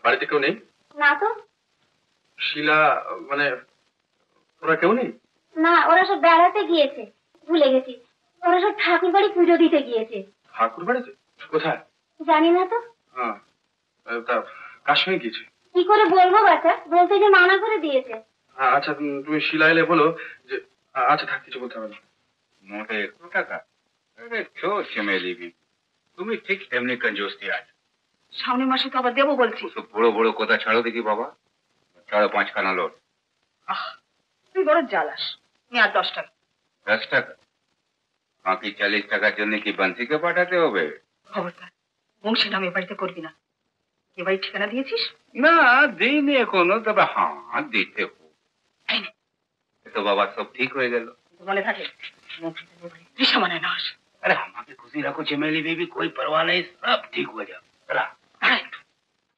বাড়িতে কেউ নেই? না তো। শিলা মানে ওরা কেউ নেই? না, ওরা সব বেড়াতে গিয়েছে, ভুলে গেছি। ওরা সব ঠাকুর বাড়ি পুজো দিতে গিয়েছে। ঠাকুর বাড়িতে? কোথায়? জানি না তো। হ্যাঁ, তা কার সঙ্গে গিয়েছে? কি করে বলবো বাচ্চা, বলতে যে মানা করে দিয়েছে। আচ্ছা, তুমি শিলা এলে বলো যে আচ্ছা থাক, কিছু বলতে হবে না। মোটে 100 টাকা? আরে ছো চমেলি বিবি, তুমি ঠিক তেমনি कंजूसती আছো। সামনের মাসে তো আবার দেবো বলছি। তো বড় বড় কথা ছাড়ো দেখি বাবা, ছাড়ো 5 খানা লোট। তুই বড় জ্বালাস। নিয়ে আর 10 টাকা। 10 টাকা? বাকি 40 টাকার জন্য কি বংশীকে পাঠাতে হবে? খবরদার, বংশী নামে বাড়িতে করবি না। এ বাড়ির ঠিকানা দিয়েছিস? না দিইনি এখনো, তবে হ্যাঁ দিতে হবে। তো বাবা সব ঠিক হয়ে গেল। মনে থাকে রিসা মানে না। अरे हमारी खुशी रखो चमेली बेबी, कोई परवाह नहीं, सब ठीक हो जाए। चला।